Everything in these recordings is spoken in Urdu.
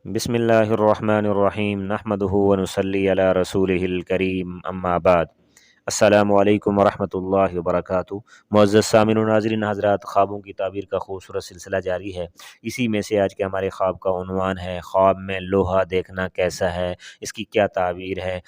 بسم اللہ الرحمن الرحیم نحمدہ ونصلی علی رسولہ الکریم اما بعد۔ السلام علیکم ورحمۃ اللہ وبرکاتہ۔ معزز سامعین و ناظرین حضرات، خوابوں کی تعبیر کا خوبصورت سلسلہ جاری ہے۔ اسی میں سے آج کے ہمارے خواب کا عنوان ہے خواب میں لوہا دیکھنا کیسا ہے، اس کی کیا تعبیر ہے۔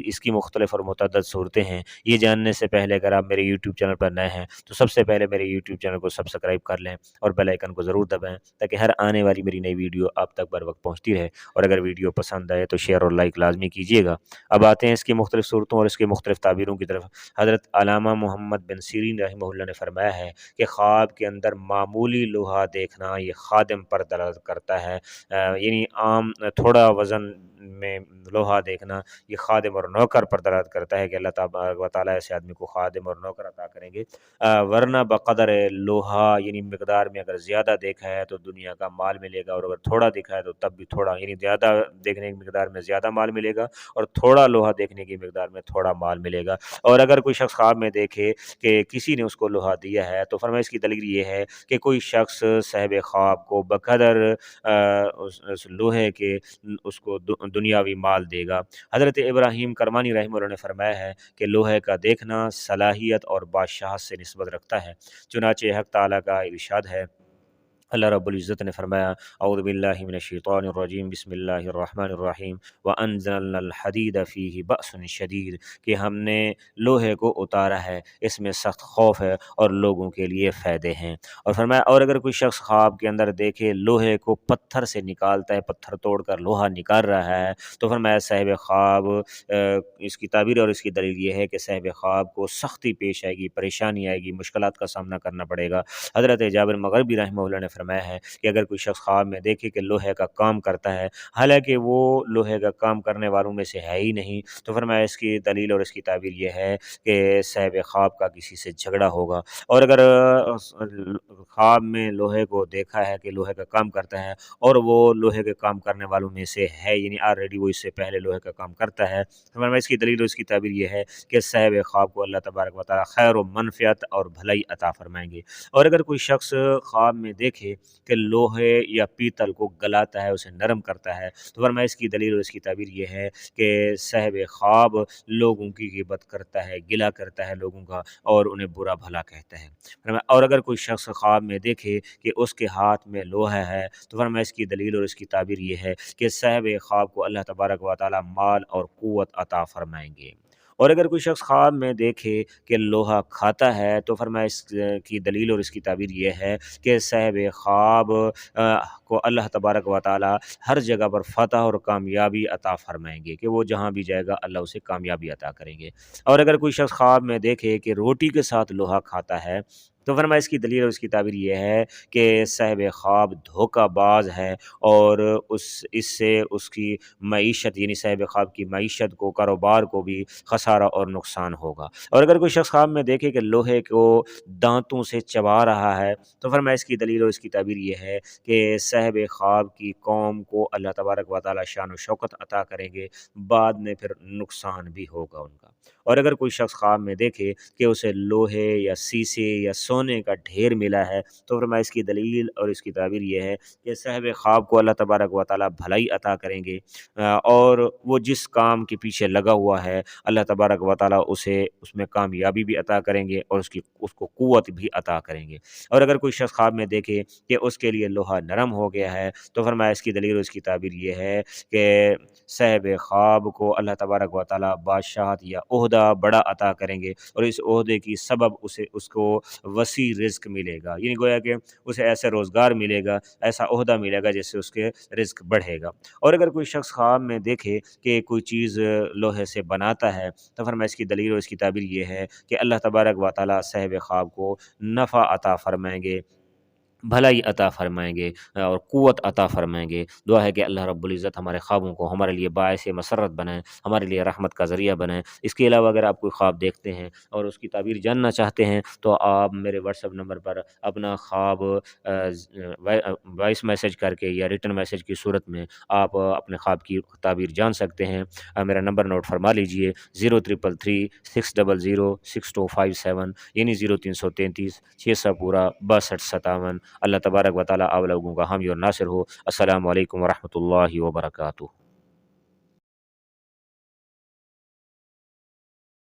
اس کی مختلف اور متعدد صورتیں ہیں۔ یہ جاننے سے پہلے اگر آپ میرے یوٹیوب چینل پر نئے ہیں تو سب سے پہلے میرے یوٹیوب چینل کو سبسکرائب کر لیں اور بیل آئیکن کو ضرور دبائیں تاکہ ہر آنے والی میری نئی ویڈیو آپ تک بر وقت پہنچتی رہے، اور اگر ویڈیو پسند آئے تو شیئر اور لائک لازمی کیجیے گا۔ اب آتے ہیں اس کی مختلف صورتوں اور اس کی مختلف تعبیروں کی طرف۔ حضرت علامہ محمد بن سیرین رحمہ اللہ نے فرمایا ہے کہ خواب کے اندر معمولی لوہا دیکھنا یہ خادم پر دلالت کرتا ہے، یعنی عام تھوڑا وزن میں لوہا دیکھنا یہ خادم اور نوکر پر دلالت کرتا ہے کہ اللہ تبارک و تعالیٰ ایسے آدمی کو خادم اور نوکر عطا کریں گے۔ ورنہ بقدر لوہا یعنی مقدار میں اگر زیادہ دیکھا ہے تو دنیا کا مال ملے گا، اور اگر تھوڑا دیکھا ہے تو تب بھی تھوڑا، یعنی زیادہ دیکھنے کی مقدار میں زیادہ مال ملے گا اور تھوڑا لوہا دیکھنے کی مقدار میں تھوڑا مال ملے گا۔ اور اگر کوئی شخص خواب میں دیکھے کہ کسی نے اس کو لوہا دیا ہے تو فرمایا اس کی دلیل یہ ہے کہ کوئی شخص صاحب خواب کو بقدر اس لوہے کے اس کو دنیاوی مال دے گا۔ حضرت ابراہیم کرمانی رحمہ اللہ نے فرمایا ہے کہ لوہے کا دیکھنا صلاحیت اور بادشاہت سے نسبت رکھتا ہے۔ چنانچہ حق تعالیٰ کا ارشاد ہے، اللہ رب العزت نے فرمایا اعوذ باللہ من الشیطان الرجیم بسم اللہ الرحمن الرحیم وانزلنا الحدید فیہ بأس شدید، کہ ہم نے لوہے کو اتارا ہے، اس میں سخت خوف ہے اور لوگوں کے لیے فائدے ہیں۔ اور فرمایا اور اگر کوئی شخص خواب کے اندر دیکھے لوہے کو پتھر سے نکالتا ہے، پتھر توڑ کر لوہا نکال رہا ہے، تو فرمایا صاحب خواب اس کی تعبیر اور اس کی دلیل یہ ہے کہ صاحب خواب کو سختی پیش آئے گی، پریشانی آئے گی، مشکلات کا سامنا کرنا پڑے گا۔ حضرت جابر مغربی رحمہ اللہ نے فرمایا ہے کہ اگر کوئی شخص خواب میں دیکھے کہ لوہے کا کام کرتا ہے، حالانکہ وہ لوہے کا کام کرنے والوں میں سے ہے ہی نہیں، تو فرمایا اس کی دلیل اور اس کی تعبیر یہ ہے کہ صاحب خواب کا کسی سے جھگڑا ہوگا۔ اور اگر خواب میں لوہے کو دیکھا ہے کہ لوہے کا کام کرتا ہے اور وہ لوہے کے کام کرنے والوں میں سے ہے، یعنی آلریڈی وہ اس سے پہلے لوہے کا کام کرتا ہے، تو فرمایا اس کی دلیل اور اس کی تعبیر یہ ہے کہ صاحب خواب کو اللہ تبارک و تعالی خیر و منفعت اور بھلائی عطا فرمائیں گے۔ اور اگر کوئی شخص خواب میں دیکھے کہ لوہے یا پیتل کو گلاتا ہے، اسے نرم کرتا ہے، تو فرمایا اس کی دلیل اور اس کی تعبیر یہ ہے کہ صاحب خواب لوگوں کی غیبت کرتا ہے، گلہ کرتا ہے لوگوں کا اور انہیں برا بھلا کہتا ہے۔ اور اگر کوئی شخص خواب میں دیکھے کہ اس کے ہاتھ میں لوہا ہے، تو فرمایا اس کی دلیل اور اس کی تعبیر یہ ہے کہ صاحب خواب کو اللہ تبارک و تعالی مال اور قوت عطا فرمائیں گے۔ اور اگر کوئی شخص خواب میں دیکھے کہ لوہا کھاتا ہے، تو فرمایا اس کی دلیل اور اس کی تعبیر یہ ہے کہ صاحب خواب کو اللہ تبارک و تعالی ہر جگہ پر فتح اور کامیابی عطا فرمائیں گے، کہ وہ جہاں بھی جائے گا اللہ اسے کامیابی عطا کریں گے۔ اور اگر کوئی شخص خواب میں دیکھے کہ روٹی کے ساتھ لوہا کھاتا ہے، تو فرمایا اس کی دلیل اور اس کی تعبیر یہ ہے کہ صاحب خواب دھوکہ باز ہے اور اس سے اس کی معیشت، یعنی صاحب خواب کی معیشت کو، کاروبار کو بھی خسارہ اور نقصان ہوگا۔ اور اگر کوئی شخص خواب میں دیکھے کہ لوہے کو دانتوں سے چبا رہا ہے، تو فرمایا اس کی دلیل اور اس کی تعبیر یہ ہے کہ صاحب خواب کی قوم کو اللہ تبارک و تعالی شان و شوکت عطا کریں گے، بعد میں پھر نقصان بھی ہوگا ان کا۔ اور اگر کوئی شخص خواب میں دیکھے کہ اسے لوہے یا سیسے یا سونے کا ڈھیر ملا ہے، تو فرمایا اس کی دلیل اور اس کی تعبیر یہ ہے کہ صاحب خواب کو اللہ تبارک و تعالی بھلائی عطا کریں گے، اور وہ جس کام کے پیچھے لگا ہوا ہے اللہ تبارک و تعالی اسے اس میں کامیابی بھی عطا کریں گے اور اس کو قوت بھی عطا کریں گے۔ اور اگر کوئی شخص خواب میں دیکھے کہ اس کے لیے لوہا نرم ہو گیا ہے، تو فرمایا اس کی دلیل اور اس کی تعبیر یہ ہے کہ صاحب خواب کو اللہ تبارک و تعالی بادشاہت یا عہدہ بڑا عطا کریں گے، اور اس عہدے کی سبب اس کو وسیع رزق ملے گا، یعنی گویا کہ اسے ایسا روزگار ملے گا، ایسا عہدہ ملے گا جس سے اس کے رزق بڑھے گا۔ اور اگر کوئی شخص خواب میں دیکھے کہ کوئی چیز لوہے سے بناتا ہے، تو فرمایا اس کی دلیل اور اس کی تعبیر یہ ہے کہ اللہ تبارک و تعالی صاحب خواب کو نفع عطا فرمائیں گے، بھلائی عطا فرمائیں گے اور قوت عطا فرمائیں گے۔ دعا ہے کہ اللہ رب العزت ہمارے خوابوں کو ہمارے لیے باعث مسرت بنائیں، ہمارے لیے رحمت کا ذریعہ بنائیں۔ اس کے علاوہ اگر آپ کوئی خواب دیکھتے ہیں اور اس کی تعبیر جاننا چاہتے ہیں تو آپ میرے واٹس ایپ نمبر پر اپنا خواب وائس میسج کر کے یا ریٹن میسج کی صورت میں آپ اپنے خواب کی تعبیر جان سکتے ہیں۔ میرا نمبر نوٹ فرما لیجئے 0333 600 6257، یعنی 0333 600 6257۔ اللہ تبارک و تعالیٰ آپ لوگوں کا حامی اور ناصر ہو۔ السلام علیکم ورحمۃ اللہ وبرکاتہ۔